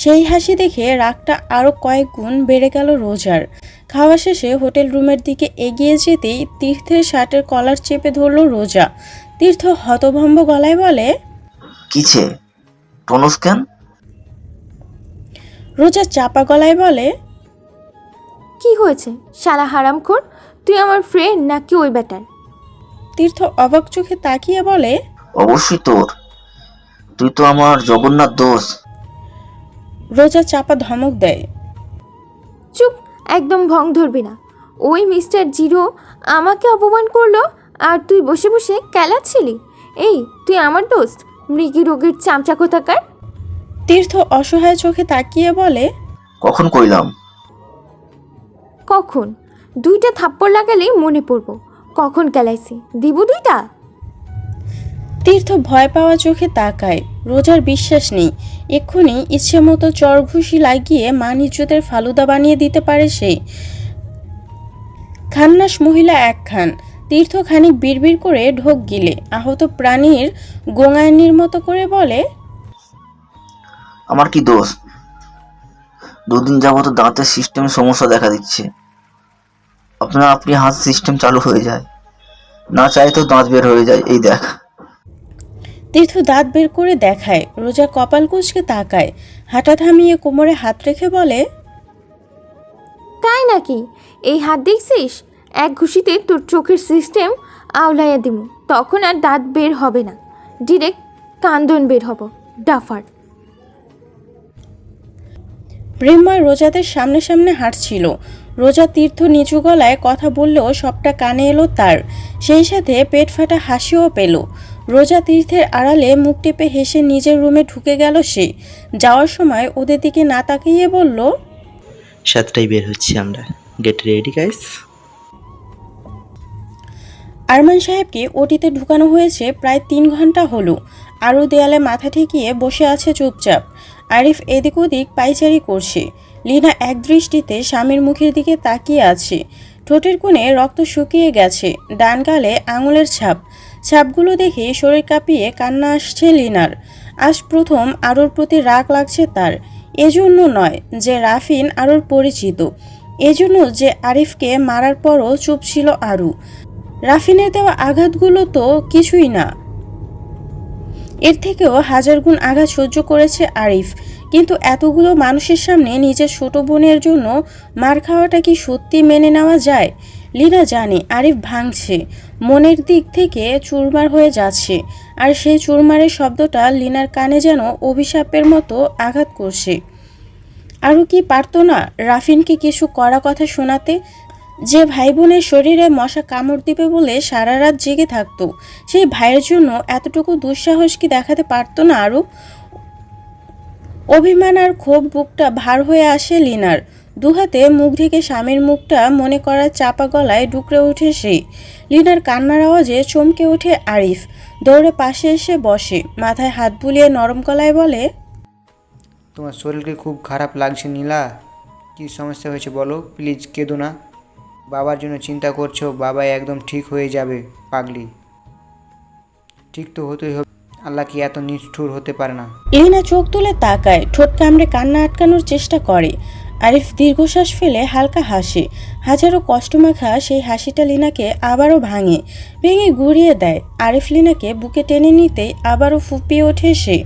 সেই হাসি দেখে রাগটা আরও কয়েক গুণ বেড়ে গেল রোজার। খাওয়া শেষে হোটেল রুমের দিকে এগিয়ে যেতেই তীর্থের শার্টের কলার চেপে ধরল রোজা। তীর্থ হতভম্ব গলায় বলে, কিছে টনস কেন? রোজা চাপা গলায় বলে, কি হয়েছে শালা হারামখোর? তুই আমার ফ্রেন্ড নাকি ওই ব্যাটার? তীর্থ অবাক চোখে তাকিয়ে বলে, অবশ্যই তোর, তুই তো আমার জগন্নাথ দোষ। রোজা চাপা ধমক দেয়, চুপ, একদম ভং ধরবি না। ওই মিস্টার জিরো আমাকে অপমান করলো আর তুই বসে বসে কেলাচ্ছিলি। এই তুই আমার দোস্ত, মৃগী রোগের চামচা কোথাকার। তীর্থ অসহায় চোখে তাকিয়ে বলে, কখন কইলাম? কখন? 2টা থাপ্পড় লাগালেই মনে পড়বো কখন কেলাইছি। দিব 2টা? তীর্থ ভয় পাওয়া চোখে তাকায়। রোজার বিশ্বাস নেই এক্ষুনি ইচ্ছে মতো চর ঘুষি লাগিয়ে মান ইজ্জতের ফালুদা বানিয়ে দিতে পারে সে। খান্নাস মহিলা একখান। তীর্থ খানিক বিড়বিড় করে ঢোক গিলে আহত প্রাণীর গোঙায়নির মতো করে বলে, আমার কি দোষ? 2 দিন যাবত দাঁতের সিস্টেম সমস্যা দেখা দিচ্ছে। আপনি হাত সিস্টেম চালু হয়ে যায়, না চাই তো দাঁত বের হয়ে যায়। এই দেখ। তীর্থ দাঁত বের করে দেখায়। রোজা কপাল কুঁচকে তাকায়, হাঁটা থামিয়ে কোমরে হাত রেখে বলে, তাই নাকি? এই হাত দেখছিস? এক ঘুষিতে তোর চোখের সিস্টেম আওলাইয়া দিমু, তখন আর দাঁত বের হবে না, ডিরেক্ট কান্দন বের হব। ডাফার। মৃন্ময় রোজাদের সামনে সামনে হাঁটছিল। রোজা তীর্থ নিচু গলায় কথা বললেও সবটা কানে এলো তার, সেই সাথে পেট ফাটা হাসিও পেল। রোজা তীর্থের আড়ালে মুখ টেপে হেসে নিজের রুমে ঢুকে গেল সে। যাওয়ার সময় ওদের দিকে না তাকিয়ে বলল, 7টায় বের হচ্ছি আমরা, গেট রেডি গাইস। আরমান সাহেবকে ওটিতে ঢুকানো হয়েছে প্রায় 3 ঘন্টা হলো। আরও দেয়ালে মাথা ঠেকিয়ে বসে আছে চুপচাপ। আরিফ এদিক ওদিক পাইচারি করছে। লীনা এক দৃষ্টিতে স্বামীর মুখের দিকে তাকিয়ে আছে। ঠোঁটের কোণে রক্ত শুকিয়ে গেছে, ডান গালে আঙুলের ছাপ। ছাপগুলো দেখে শরীর কাঁপিয়ে কান্না আসছে লীনার। আজ প্রথম আরুর প্রতি রাগ লাগছে তার। এজন্য নয় যে রাফিন আরুর পরিচিত, এজন্য যে আরিফকে মারার পরও চুপ ছিল আরু। রাফিনের দেওয়া আঘাতগুলো তো কিছুই না, এর থেকেও 1000 গুণ আঘাত সহ্য করেছে আরিফ। কিন্তু এতগুলো মানুষের সামনে নিজের ছোট বোনের জন্য মার খাওয়াটা কি সত্যি মেনে নেওয়া যায়? লীনা জানে আরিফ ভাঙছে, মনের দিক থেকে চুরমার হয়ে যাচ্ছে, আর সেই চুরমারের শব্দটা লীনার কানে যেন অভিশাপের মতো আঘাত করছে। আরও কি পারতো না রাফিনকে কিছু কড়া কথা শোনাতে? যে ভাই বোনের শরীরে মশা কামড় দিবে বলে সারা রাত জেগে থাকতো, সেই ভাইয়ের জন্য এতটুকু দুঃসাহস কি দেখাতে পারতো না আরও? অভিমান আর ক্ষোভ বুকটা ভার হয়ে আসে লীনার। দুহাতে মুখ ঢেকে স্বামীর মুখটা মনে করা চাপা গলায় ডুকরে ওঠে সে। লীনার কান্নার আওয়াজে চমকে ওঠে আরিফ, দৌড়ে পাশে এসে বসে, মাথায় হাত বুলিয়ে নরম গলায় বলে, তোমার শরীরকে খুব খারাপ লাগছে নীলা, কী সমস্যা হয়েছে বলো, প্লিজ কেঁদো না। বাবার জন্য চিন্তা করছো, বাবা একদম ঠিক হয়ে যাবে পাগলি। ঠিক তো হতেই হবে, আল্লাহ কি এত নিষ্ঠুর হতে পারে না? লীনা চোখ তুলে তাকায়, ঠোঁট কামড়ে কান্না আটকানোর চেষ্টা করে। আরিফ দীর্ঘশ্বাস ফেলে হালকা হাসে। হাজারো কষ্টমাখা সেই হাসিটা লীনাকে আবারও ভেঙে গুড়িয়ে দেয়। আরিফ লীনাকে বুকে টেনে নিতেই আবারও ফুঁপিয়ে ওঠে সে।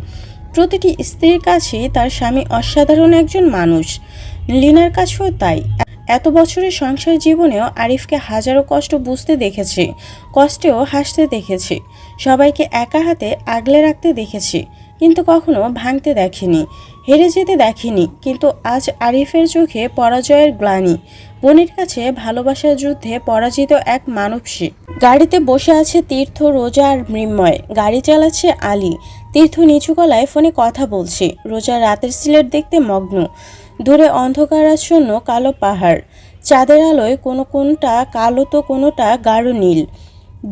প্রতিটি স্ত্রীর কাছেই তার স্বামী অসাধারণ একজন মানুষ, লীনার কাছেও তাই। এত বছরের সংসার জীবনেও আরিফকে হাজারো কষ্ট বুঝতে দেখেছে, কষ্টেও হাসতে দেখেছে, সবাইকে একা হাতে আগলে রাখতে দেখেছে, কিন্তু কখনো ভাঙতে দেখেনি, হেরে যেতে দেখেনি। কিন্তু আজ আরিফের চোখে পরাজয়ের গ্লানি, বোনের কাছে ভালোবাসার যুদ্ধে পরাজিত এক মানব সে। গাড়িতে বসে আছে তীর্থ, রোজা আর মৃন্ময়। গাড়ি চালাচ্ছে আলী। তীর্থ নিচু গলায় ফোনে কথা বলছে। রোজা রাতের সিলেট দেখতে মগ্ন। দূরে অন্ধকারাচ্ছন্ন কালো পাহাড়, চাঁদের আলোয় কোনো কোনটা কালো তো কোনোটা গাঢ় নীল,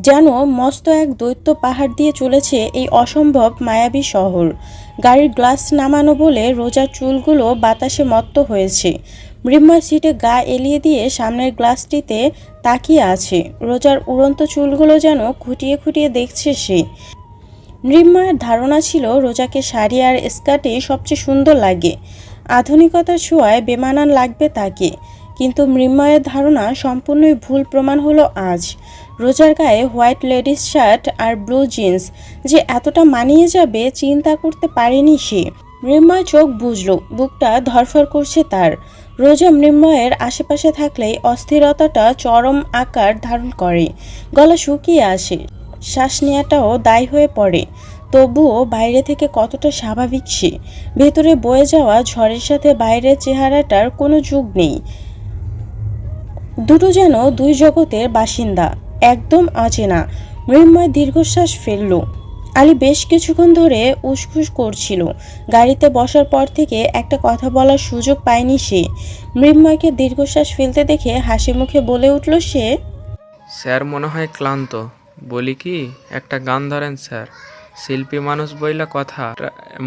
যেন মস্ত এক দৈত্য পাহাড় দিয়ে চলেছে এই অসম্ভব মায়াবী শহর। গাড়ির গ্লাস নামানো বলে রোজার চুলগুলো বাতাসে মত্ত হয়েছে। মৃন্ময় সিটে গা এলিয়ে দিয়ে সামনের গ্লাসটিতে তাকিয়ে আছে। রোজার উড়ন্ত চুলগুলো যেন খুঁটিয়ে খুঁটিয়ে দেখছে সে। মৃন্ময়ের ধারণা ছিল রোজাকে শাড়ি আর স্কার্টে সবচেয়ে সুন্দর লাগে, আধুনিকতার ছোঁয়ায় বেমানান লাগবে তাকে। কিন্তু মৃন্ময়ের ধারণা সম্পূর্ণই ভুল প্রমাণ হলো আজ। রোজার গায়ে হোয়াইট লেডিস শার্ট আর ব্লু জিন্স যে এতটা মানিয়ে যাবে চিন্তা করতে পারেনি সে। মৃন্ময় চোখ বুঝল, বুকটা ধরফর করছে তার। রোজা মৃন্ময়ের আশেপাশে থাকলেই অস্থিরতাটা চরম আকার ধারণ করে, গলা শুকিয়ে আসে, শ্বাস নেওয়াটাও দায় হয়ে পড়ে। তবুও বাইরে থেকে কতটা স্বাভাবিক সে। ভেতরে বয়ে যাওয়া ঝড়ের সাথে বাইরের চেহারাটার কোনো যোগ নেই। দুটো যেন দুই জগতের বাসিন্দা, একদম অচেনা। মৃন্ময় দীর্ঘশ্বাস ফেলল। আলী বেশ কিছুক্ষণ ধরে উসখুস করছিল। গাড়িতে বসার পর থেকে একটা কথা বলার সুযোগ পায়নি সে। মৃন্ময়কে দীর্ঘশ্বাস ফেলতে দেখে হাসি মুখে বলে উঠল সে, স্যার মনে হয় ক্লান্ত। বলি কি, একটা গান ধরেন স্যার। শিল্পী মানুষ বইলা কথা,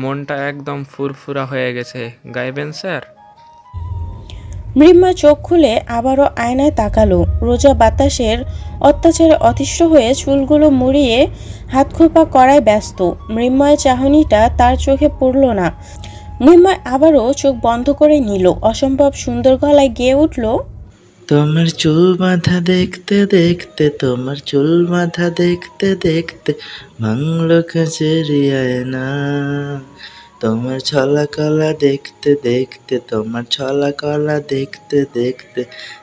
মনটা একদম ফুরফুরা হয়ে গেছে। গাইবেন স্যার? মৃন্ময় চোখ খুলে আবারও আয়নায় তাকালো। রোজা বাতাসের অত্যাচারে অতিষ্ঠ হয়ে চুলগুলো মুড়িয়ে হাতখোপা করায় ব্যস্ত। মৃন্ময়ের চাহনিটা তার চোখে পড়ল না। মৃন্ময় আবারও চোখ বন্ধ করে নিল। অসম্ভব সুন্দর গলায় গেয়ে উঠল, তোমার চুল বাঁধা দেখতে দেখতে, তোমার চুল বাঁধা দেখতে দেখতে ভাঙলো কাছের আয়না। তোমার ছলা কলা দেখতে দেখতে, তোমার ছলা কলা দেখতে দেখতে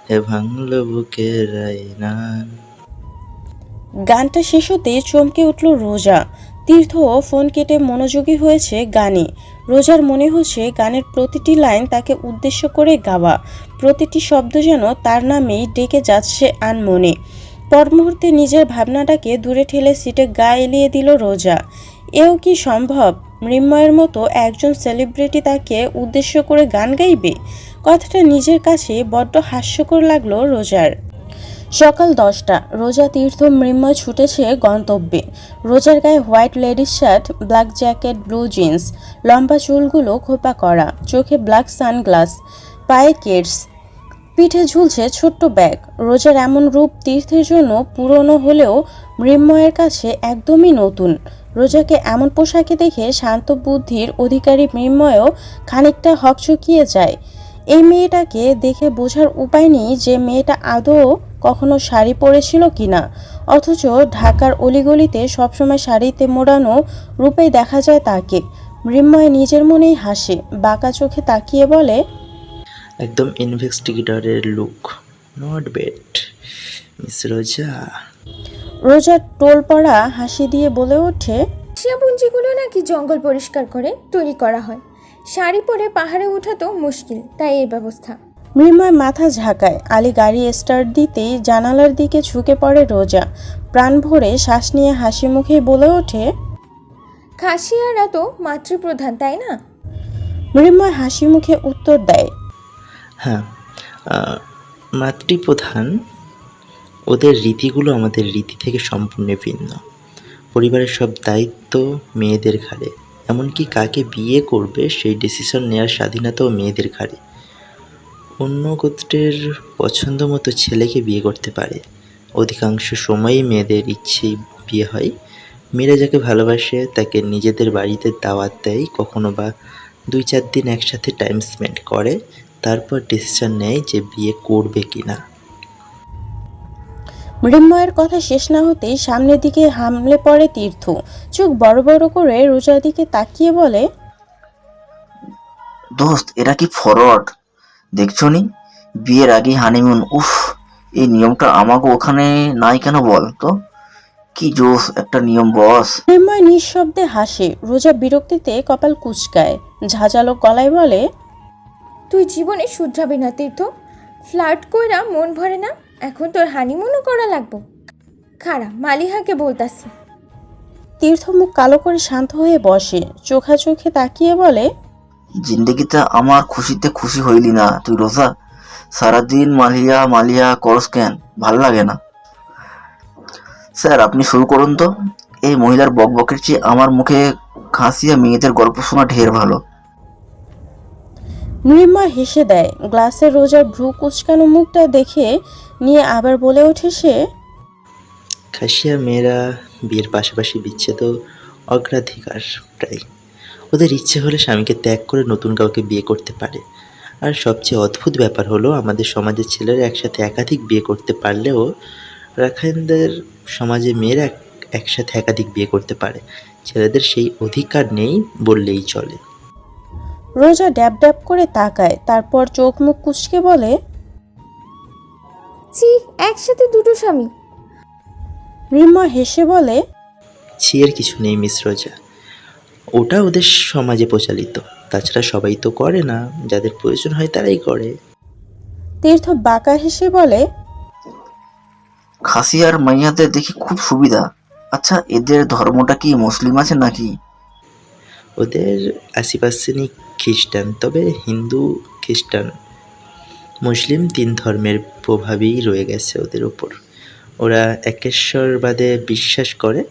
হে ভাঙলো বুকের আয়না। গানটা শেষ হতে চমকে উঠল রোজা। তীর্থ ফোন কেটে মনোযোগী হয়েছে গানে। রোজার মনে হচ্ছে গানের প্রতিটি লাইন তাকে উদ্দেশ্য করে গাওয়া, প্রতিটি শব্দ যেন তার নামেই ডেকে যাচ্ছে আনমনে। পর মুহূর্তে নিজের ভাবনাটাকে দূরে ঠেলে সিটে গা এলিয়ে দিল রোজা। এও কি সম্ভব? মৃন্ময়ের মতো একজন সেলিব্রিটি তাকে উদ্দেশ্য করে গান গাইবে? কথাটা নিজের কাছে বড্ড হাস্যকর লাগলো রোজার। সকাল 10টা। রোজা, তীর্থ, মৃন্ময় ছুটেছে গন্তব্যে। রোজার গায়ে white ladies shirt, black jacket, blue jeans, লম্বা চুলগুলো খোপা করা, চোখে ব্ল্যাক সানগ্লাস, পায়ে কেডস, পিঠে ঝুলছে ছোট্ট ব্যাগ। রোজার এমন রূপ তীর্থের জন্য পুরনো হলেও মৃন্ময়ের কাছে একদমই নতুন। রোজাকে এমন পোশাকে দেখে শান্ত বুদ্ধির অধিকারী মৃন্ময়ও খানিকটা হকচকিয়ে যায়। এই মেয়েটাকে দেখে বোঝার উপায় নেই যে মেয়েটা আদৌ কখনো শাড়ি পরেছিল কিনা, অথচ ঢাকার অলিগলিতে সবসময় শাড়িতে মোড়ানো রূপেই দেখা যায় তাকে। মৃন্ময় নিজের মনেই হাসে, বাঁকা চোখে তাকিয়ে বলে, একদম ইনভেস্টিগেটরের লুক, নট ব্যাড মিস রোজা। রোজা টোল পড়া হাসি দিয়ে বলে ওঠে, শিয়াপুঞ্জিগুলো নাকি জঙ্গল পরিষ্কার করে তৈরি করা হয়। শাড়ি পরে পাহাড়ে ওঠা তো মুশকিল, তাই এই ব্যবস্থা। মৃন্ময় মাথা ঝাঁকায়। আলী গাড়ি স্টার্ট দিতেই জানালার দিকে ঝুঁকে পড়ে রোজা। প্রাণ ভরে শ্বাস নিয়ে হাসি মুখেই বলে ওঠে, খাসিয়ারা তো মাতৃপ্রধান, তাই না? মৃন্ময় হাসি মুখে উত্তর দেয়, হ্যাঁ, মাতৃপ্রধান। ওদের রীতিগুলো আমাদের রীতি থেকে সম্পূর্ণ ভিন্ন। পরিবারের সব দায়িত্ব মেয়েদের ঘাড়ে, এমনকি কাকে বিয়ে করবে সেই ডিসিশন নেওয়ার স্বাধীনতাও মেয়েদের ঘাড়ে। অন্য গোত্রের পছন্দ মতো ছেলেকে বিয়ে করতে পারে, অধিকাংশ সময়ই মেয়েদের ইচ্ছেই বিয়ে হয়। মেয়েরা যাকে ভালোবাসে তাকে নিজেদের বাড়িতে দাওয়াত দেয়, কখনো বা 2-4 দিন একসাথে টাইম স্পেন্ড করে, তারপর ডিসিশন নেয় যে বিয়ে করবে কিনা। মৃন্ময়ের কথা শেষ না হতেই সামনের দিকে হামলে পড়ে তীর্থ। চোখ বড় বড় করে রোজার দিকে তাকিয়ে বলে, দোস্ত, এরা কি ফরওয়ার্ড দেখছো নি? বিয়ের আগে হানিমুন, উফ, এই নিয়মটা আমাকে ওখানে নাই কেন বল তো? কি জোস একটা নিয়ম বস। মৃন্ময় নিঃশব্দে হাসে। রোজা বিরক্তিতে কপাল কুঁচকায়, ঝাঁঝালো গলায় বলে, তুই জীবনে শুধরাবি না তীর্থ। ফ্লার্ট কইরা মন ভরে না, এখন তোর হানিমুনও করা লাগবো। খারা মালিহাকে বলতাছি। তীর্থ মুখ কালো করে শান্ত হয়ে বসে, চোখে তাকিয়ে বলে, জিন্দগিতে আমার খুশিতে খুশি হইলি না তুই রোজা। সারাদিন মালিয়া মালিয়া করস কেন? ভাল লাগে না। স্যার আপনি শুরু করুন তো। এই মহিলার বকবকের চেয়ে আমার মুখে খাসিয়া মেয়েদের গল্প শোনা ঢের ভালো। মৃন্ময় হেসে দেয়। গ্লাসে রোজার ভ্রু কুচকানো মুখটা দেখে নিয়ে আবার বলে ওঠে সে, খাসিয়া মেয়েরা বিয়ের পাশাপাশি বিচ্ছেদ অগ্রাধিকার প্রায়। ওদের ইচ্ছে হলে স্বামীকে ত্যাগ করে নতুন কাউকে বিয়ে করতে পারে। আর সবচেয়ে অদ্ভুত ব্যাপার হলো আমাদের সমাজের ছেলেরা একসাথে একাধিক বিয়ে করতে পারলেও রাখাইনদের সমাজে মেয়েরা একসাথে একাধিক বিয়ে করতে পারে। ছেলেদের সেই অধিকার নেই বললেই চলে। রোজা ড্যাব ড্যাব করে তাকায়, তারপর চোখ মুখ কুচকে বলে, ছি, একসাথে দুটো স্বামী। মৃন্ময় হেসে বলে, ছিয়ের কিছু নেই মিস রোজা, ওটা ওদের সমাজে প্রচলিত। তাছাড়া সবাই তো করে না, যাদের প্রয়োজন হয় তারাই করে। তীর্থ বাঁকা হেসে বলে, খাসিয়ার মাইয়াদের দেখি খুব সুবিধা। আচ্ছা এদের ধর্মটা কি মুসলিম আছে নাকি? ওদের 80% খ্রিস্টান, তবে হিন্দু খ্রিস্টান মুসলিম 3 ধর্মের প্রভাবই রয়ে গেছে ওদের ওপর। ওরা একেশ্বরবাদে বিশ্বাস করে,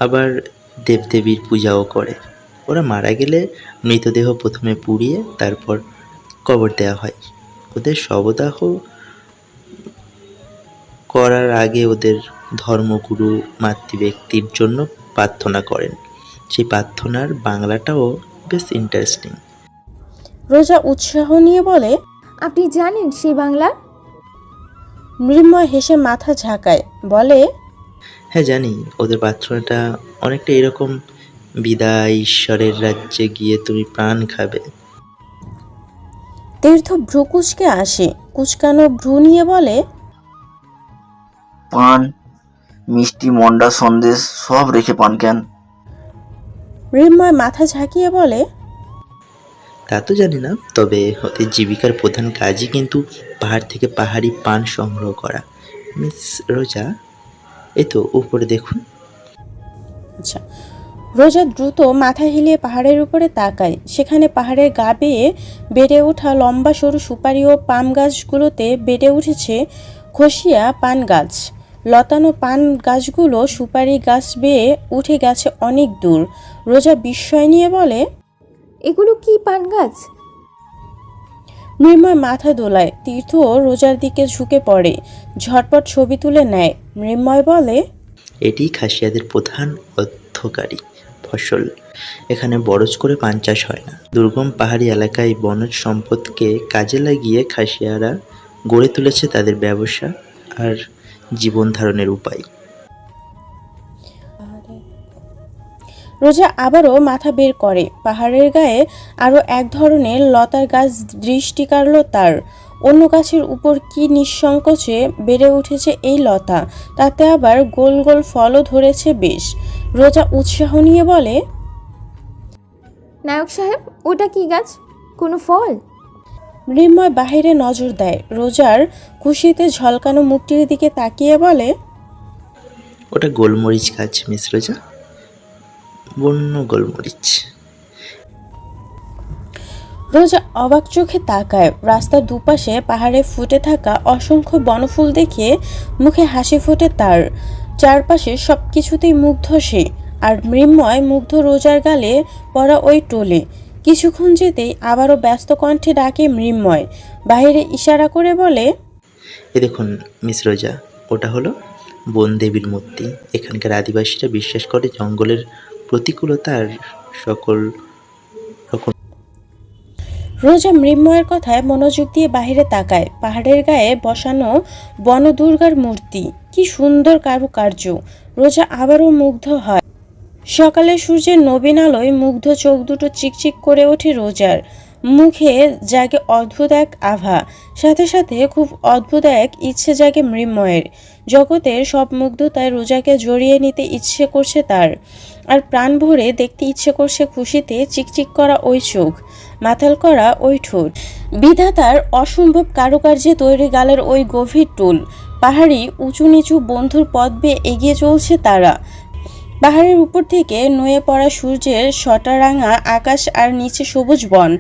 আবার দেবদেবীর পূজাও করে। ওরা মারা গেলে মৃতদেহ প্রথমে পুড়িয়ে তারপর কবর দেওয়া হয়। ওদের শবদাহ করার আগে ওদের ধর্মগুরু মাতৃব্যক্তির জন্য প্রার্থনা করেন। সেই প্রার্থনার বাংলাটাও বেশ ইন্টারেস্টিং। রোজা উৎসাহ নিয়ে বলে, আপনি জানেন সেই বাংলা? মৃন্ময় হেসে মাথা ঝাঁকায়, বলে, হ্যাঁ জানি। ওদের প্রার্থনাটা অনেকটা এরকম, বিদায় ঈশ্বরের রাজ্যে গিয়ে তুমি প্রাণ খাবে। তীর্থ ভ্রু কুচকে আসে, কুচকানো ভ্রু নিয়ে বলে, পান মিষ্টি মন্ডা সন্দেশ সব রেখে পান কেন? মৃন্ময় মাথা ঝাঁকিয়ে বলে, তা তো জানি না, তবে ওদের জীবিকার প্রধান কাজই কিন্তু পাহাড় থেকে পাহাড়ি পান সংগ্রহ করা। মিস রোজা, এই তো উপরে দেখুন। আচ্ছা। রোজা দ্রুত মাথা হিলিয়ে পাহাড়ের উপরে তাকায়। সেখানে পাহাড়ের গা বেয়ে বেড়ে ওঠা লম্বা সরু সুপারি ও পাম গাছগুলোতে বেড়ে উঠেছে খসিয়া পান গাছ। লতানো পান গাছগুলো সুপারি গাছ বেয়ে উঠে গেছে অনেক দূর। রোজা বিস্ময় নিয়ে বলে, এগুলো কি পান গাছ? মৃন্ময় মাথা দোলায়। তীর্থ রোজার দিকে ঝুঁকে পড়ে, ঝটপট ছবি তুলে নেয়। মৃন্ময় বলে, এটি খাসিয়াদের প্রধান অর্থকারী ফসল। এখানে বরজ করে পান চাষ হয় না। দুর্গম পাহাড়ি এলাকায় বনজ সম্পদকে কাজে লাগিয়ে খাসিয়ারা গড়ে তুলেছে তাদের ব্যবসা আর জীবন ধারণের উপায়। রোজা আবারও মাথা বের করে। পাহাড়ের গায়ে আরও এক ধরনের লতার গাছ দৃষ্টি কাড়ল তার। অন্য গাছের উপর কি নিঃসংকোচে বেড়ে উঠেছে এই লতা, তাতে আবার গোল গোল ফলও ধরেছে বেশ। রোজা উৎসাহ নিয়ে বলে, নায়ক সাহেব, ওটা কি গাছ? কোনো ফল? মৃন্ময় বাহিরে নজর দেয়। রোজার খুশিতে ঝলকানো মুখটির দিকে তাকিয়ে বলে, ওটা গোলমরিচ গাছ মিস রোজা, বন্য গোলমরিচ। রোজা অবাক চোখে তাকায়। রাস্তার দুপাশে পাহাড়ে ফুটে থাকা অসংখ্য বনফুল দেখে মুখে হাসি ফোটে তার। চারপাশে সবকিছুতেই মুগ্ধ সে, আর মৃন্ময় মুগ্ধ রোজার গালে পড়া ওই টোলে। কিছুক্ষণ যেতেই আবারও ব্যস্ত কণ্ঠে ডাকে মৃন্ময়। বাইরে ইশারা করে বলে, এ দেখুন মিস রোজা, ওটা হলো বন দেবীর মূর্তি। এখানকার আদিবাসীরা বিশ্বাস করে জঙ্গলের প্রতিকূলতা আর সকল রকম। রোজা মৃন্ময়ের কথায় মনোযোগ দিয়ে বাহিরে তাকায়। পাহাড়ের গায়ে বসানো বনদুর্গার মূর্তি, কি সুন্দর কারুকার্য। রোজা আবারও মুগ্ধ হয়। সকালে সূর্যের নবীন আলোয় মুগ্ধ চোখ দুটো চিকচিক করে ওঠে রোজার। মুখে জাগে অদ্ভুত এক আভা, সাথে সাথে খুব অদ্ভুত এক ইচ্ছে জাগে মৃন্ময়ের। জগতের সব মুগ্ধতায় রোজাকে জড়িয়ে নিতে ইচ্ছে করছে তার, আর প্রাণ ভরে দেখতে ইচ্ছে করছে খুশিতে চিকচিক করা ওই চোখ, মাথাল করা ওই ঠোঁট, বিধাতার অসম্ভব কারুকার্যে তৈরি গালের ওই গভীর টোল। পাহাড়ি উঁচু নিচু বন্ধুর পথ বেয়ে এগিয়ে চলছে তারা। পাহাড়ের উপর থেকে নুয়ে পড়া সূর্যের শটারাঙা আকাশ আর নিচে সবুজ বন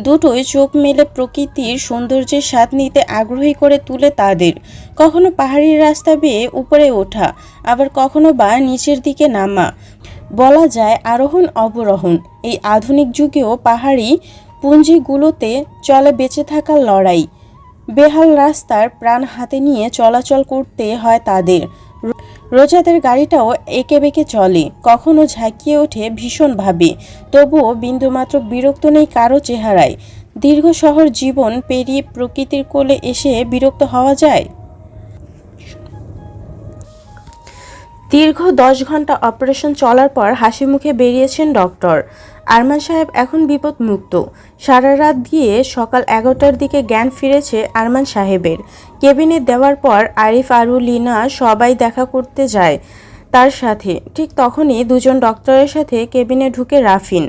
দুটোই চোখ মেলে প্রকৃতির সৌন্দর্যের স্বাদ নিতে আগ্রহী করে তুলে তাদের। কখনো পাহাড়ি রাস্তা বেয়ে উপরে ওঠা, আবার কখনো বা নিচের দিকে নামা, বলা যায় আরোহণ অবরোহণ। এই আধুনিক যুগেও পাহাড়ি পুঞ্জিগুলোতে চলে বেঁচে থাকার লড়াই। বেহাল রাস্তার প্রাণ হাতে নিয়ে চলাচল করতে হয় তাদের। রোজাদের গাড়িটাও এঁকে বেঁকে চলে, কখনো ঝাঁকিয়ে ওঠে ভীষণভাবে, তবুও বিন্দুমাত্র বিরক্ত নেই কারো চেহারায়। দীর্ঘ শহর জীবন পেরিয়ে প্রকৃতির কোলে এসে বিরক্ত হওয়া যায়? দীর্ঘ 10 ঘন্টা অপারেশন চলার পর হাসি মুখে বেরিয়েছেন ডক্টর। আরমান সাহেব এখন বিপদমুক্ত। সারা রাত দিয়ে সকাল 11টার দিকে জ্ঞান ফিরেছে আরমান সাহেবের। কেবিনে দেওয়ার পর আরিফ, আরু, লিনা সবাই দেখা করতে যায় তার সাথে। ঠিক তখনই দুজন ডক্টরের সাথে কেবিনে ঢুকে রাফিন।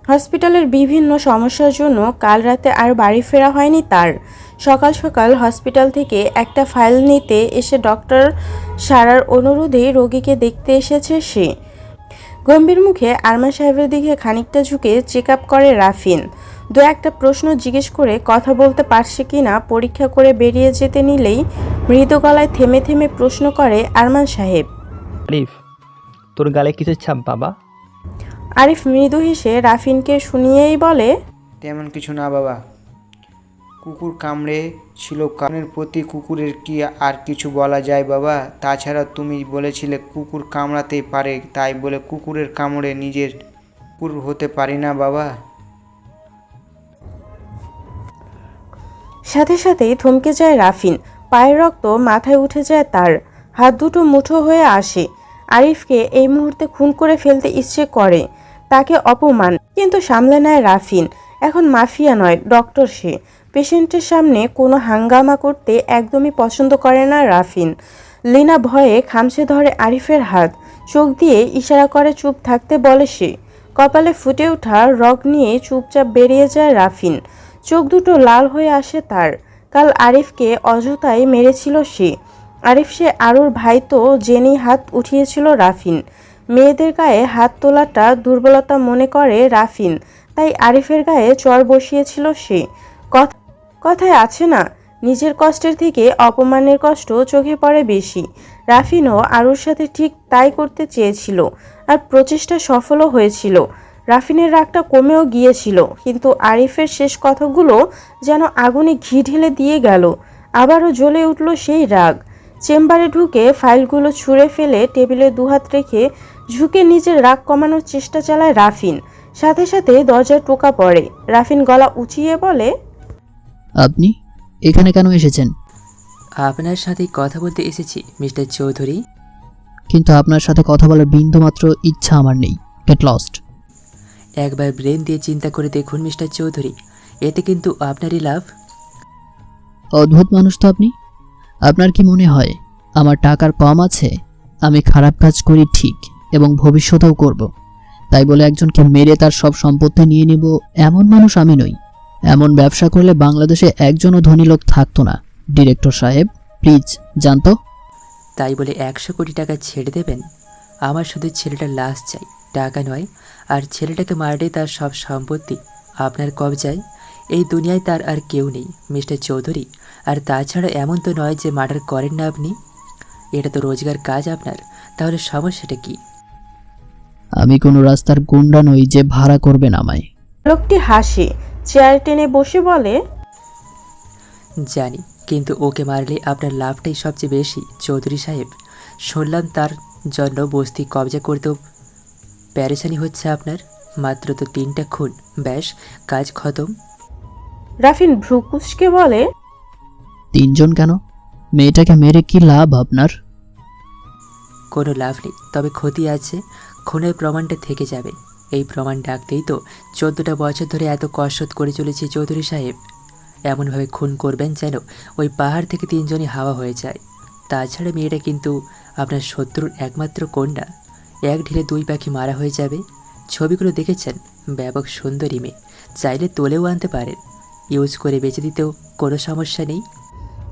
হসপিটালের বিভিন্ন সমস্যার জন্য কাল রাতে আর বাড়ি ফেরা হয়নি তার। সকাল সকাল হসপিটাল থেকে একটা ফাইল নিতে এসে ডক্টর সারার অনুরোধে রোগীকে দেখতে এসেছে সে। গম্ভীর মুখে আরমান সাহেবের দিকে খানিকটা ঝুঁকে চেক আপ করে রাফিন। দু একটা প্রশ্ন জিজ্ঞেস করে কথা বলতে পারছে কিনা পরীক্ষা করে বেরিয়ে যেতে নিলেই মৃদু গলায় থেমে থেমে প্রশ্ন করে আরমান সাহেব, আরিফ, তোর গালে কিসের ছাপ বাবা? আরিফ মৃদু হেসে রাফিনকে শুনিয়েই বলে, তেমন কিছু না বাবা, কুকুর কামড়ে ছিল। কারণের প্রতি কুকুরের কি আর কিছু বলা যায় বাবা? তাছাড়া তুমি বলেছিলে কুকুর কামড়াতেই পারে, তাই বলে কুকুরের কামড়ে নিজের কুকুর হতে পারি না বাবা। সাথে সাথেই থমকে যায় রাফিন। পায়ের রক্ত মাথায় উঠে যায় তার, হাত দুটো মুঠো হয়ে আসে। আরিফকে এই মুহূর্তে খুন করে ফেলতে ইচ্ছে করে, তাকে অপমান, কিন্তু সামলে নেয় রাফিন। এখন মাফিয়া নয়, ডক্টর সে। পেশেন্টের সামনে কোনো হাঙ্গামা করতে একদমই পছন্দ করে না রাফিন। লিনা ভয়ে খামচে ধরে আরিফের হাত, চোখ দিয়ে ইশারা করে চুপ থাকতে বলে সে। কপালে ফুটে ওঠা রগ নিয়ে চুপচাপ বেরিয়ে যায় রাফিন। চোখ দুটো লাল হয়ে আসে তার। কাল আরিফকে অযথাই মেরেছিল সে। আরিফ সে আরুর ভাই তো জেনেই হাত উঠিয়েছিল রাফিন। মেয়েদের গায়ে হাত তোলাটা দুর্বলতা মনে করে রাফিন, তাই আরিফের গায়ে চড় বসিয়েছিল সে। কথায় আছে না, নিজের কষ্টের থেকে অপমানের কষ্ট চোখে পড়ে বেশি। রাফিনও আরুর সাথে ঠিক তাই করতে চেয়েছিল, আর প্রচেষ্টা সফলও হয়েছিল। রাফিনের রাগটা কমেও গিয়েছিল, কিন্তু আরিফের শেষ কথাগুলো যেন আগুনে ঘি ঢেলে দিয়ে গেল। আবারও জ্বলে উঠল সেই রাগ। চেম্বারে ঢুকে ফাইলগুলো ছুঁড়ে ফেলে টেবিলে দুহাত রেখে ঝুঁকে নিজের রাগ কমানোর চেষ্টা চালায় রাফিন। সাথে সাথে দরজায় টোকা পড়ে। রাফিন গলা উঁচিয়ে বলে, আপনি এখানে কেন এসেছেন? আপনার সাথে কথা বলতে এসেছি মিস্টার চৌধুরী। কিন্তু আপনার সাথে কথা বলার বিন্দুমাত্র ইচ্ছা আমার নেই। Get lost. একবার ব্রেন দিয়ে চিন্তা করে দেখুন মিস্টার চৌধুরী, এতে কিন্তু আপনারই লাভ। অদ্ভুত মানুষ তো আপনি। আপনার কি মনে হয় আমার টাকার কম আছে? আমি খারাপ কাজ করি ঠিক, এবং ভবিষ্যতেও করব। তাই বলে একজনকে মেরে তার সব সম্পত্তি নিয়ে নিব এমন মানুষ আমি নই। এমন ব্যবসা করলে বাংলাদেশে একজনও ধনী লোক থাকতো না। ডিরেক্টর সাহেব, প্লিজ জানতো। তাই বলে 100 কোটি টাকা ছেড়ে দেবেন? আমার শুধু ছেলেটার লাশ চাই, টাকা নয়। আর ছেলেটাকে মারলে তার সব সম্পত্তি আপনার কবজায়। এই দুনিয়ায় তার আর কেউ নেই মিস্টার চৌধুরী। আর তাছাড়া এমন তো নয় যে মার্ডার করেন না আপনি। এটা তো রোজগার কাজ আপনার, তাহলে সমস্যাটা কি? আমি কোনো রাস্তার গুন্ডা নই যে ভাড়া করবেন আমায়। লোকটি হাসে, চেয়ার টেনে বসে বলে, জানি, কিন্তু ওকে মারলে আপনার লাভটাই সবচেয়ে বেশি চৌধুরী সাহেব। শুনলাম তার জন্য বস্তি কবজা করতেও প্যারেশানি হচ্ছে আপনার। মাত্র তো 3টা খুন, ব্যাস কাজ খতম। রাফিন ভ্রু কুঁচকে বলে, 3 জন কেন? মেয়েটাকে মেরে কি লাভ আপনার? কোনো লাভ নেই, তবে ক্ষতি আছে। খুনের প্রমাণটা থেকে যাবে। এই প্রমাণ ডাকতেই তো 14টা বছর ধরে এত কসরত করে চলেছি চৌধুরী সাহেব। এমনভাবে খুন করবেন যেন ওই পাহাড় থেকে 3 জনই হাওয়া হয়ে যায়। তাছাড়া মেয়েটা কিন্তু আপনার শত্রুর একমাত্র কন্যা। এক ঢিলে 2 পাখি মারা হয়ে যাবে। ছবিগুলো দেখেছেন? ব্যাপক সুন্দরী মেয়ে, চাইলে তোলেও আনতে পারেন। ইউজ করে বেঁচে দিতেও কোনো সমস্যা নেই।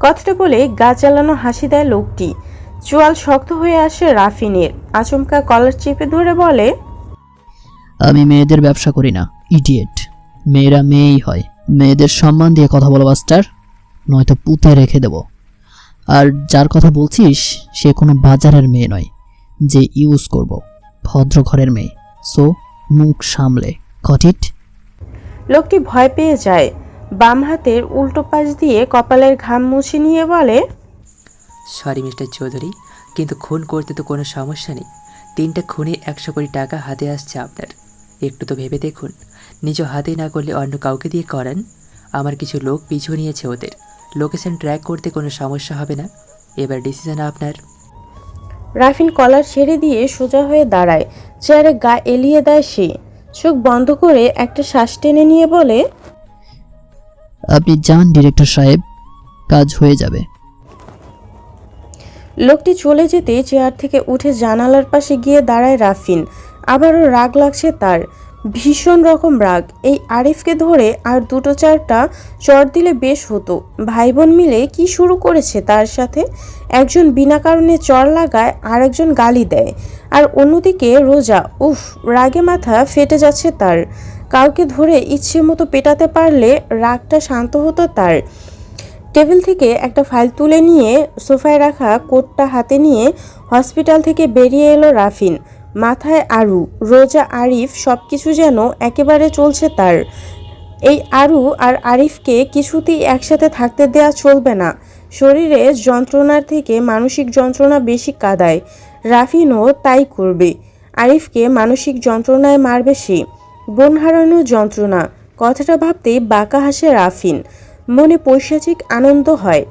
কথাটা বলে গা চালানো হাসি দেয় লোকটি। চোয়াল শক্ত হয়ে আসে রাফিনের। আচমকা কলার চেপে ধরে বলে, আমি মেয়েদের ব্যবসা করি না, ইডিয়েট। মেয়েরা মেয়েই হয়। মেয়েদের সম্মান দিয়ে কথা বলো মাস্টার, নয়তো পুঁতে রেখে দেব। আর যার কথা বলছিস সে কোনো বাজারের মেয়ে নয় যে ইউজ করব, ভদ্র ঘরের মেয়ে। সো মুখ সামলে, গট ইট? লোকটি ভয় পেয়ে যায়। বাম হাতের উল্টো পাশ দিয়ে কপালের ঘাম মুছে নিয়ে বলে, সরি মিস্টার চৌধুরী, কিন্তু খুন করতে তো কোনো সমস্যা নেই। 3টা খুনে 100 কোটি টাকা হাতে আসছে আপনার। একটু তো ভেবে দেখুন, নিজ হাতে না করলে অন্য কাউকে দিয়ে করান। আমার কিছু লোক পিছু নিয়েছে, ওদের লোকেশন ট্র্যাক করতে কোনো সমস্যা হবে না। এবার ডিসিশন আপনার। রাফিন কলার ছেড়ে দিয়ে সোজা হয়ে দাঁড়ায়। চেয়ারে গা এলিয়ে দেয় সে। চোখ বন্ধ করে একটা শ্বাস টেনে নিয়ে বলে, আপনি যান ডিরেক্টর সাহেব, কাজ হয়ে যাবে। লোকটি চলে যেতে চেয়ার থেকে উঠে জানালার পাশে গিয়ে দাঁড়ায় রাফিন। আবারও রাগ লাগছে তার, ভীষণ রকম রাগ। এই আরিফকে ধরে আর 2-4টা চড় দিলে বেশ হতো। ভাই বোন মিলে কি শুরু করেছে তার সাথে? একজন বিনা কারণে চড় লাগায়, আর একজন গালি দেয়, আর অন্যদিকে রোজা। উফ, রাগে মাথা ফেটে যাচ্ছে তার। কাউকে ধরে ইচ্ছে মতো পেটাতে পারলে রাগটা শান্ত হতো তার। টেবিল থেকে একটা ফাইল তুলে নিয়ে সোফায় রাখা কোটটা হাতে নিয়ে হসপিটাল থেকে বেরিয়ে এলো রাফিন। মাথায় আরু, রোজা, আরিফ সবকিছু যেন একেবারে চলছে তার। এই আরু আর আরিফকে কিছুতেই একসাথে থাকতে দেয়া চলবে না। শরীরে যন্ত্রণার থেকে মানসিক যন্ত্রণা বেশি কাঁদায়। রাফিনও তাই করবে। আরিফকে মানসিক যন্ত্রণায় মারবে সে। বোন হারানোর যন্ত্রণা, কথাটা ভাবতেই বাঁকা হাসে রাফিন। মনে পৈশাচিক আনন্দ হয়।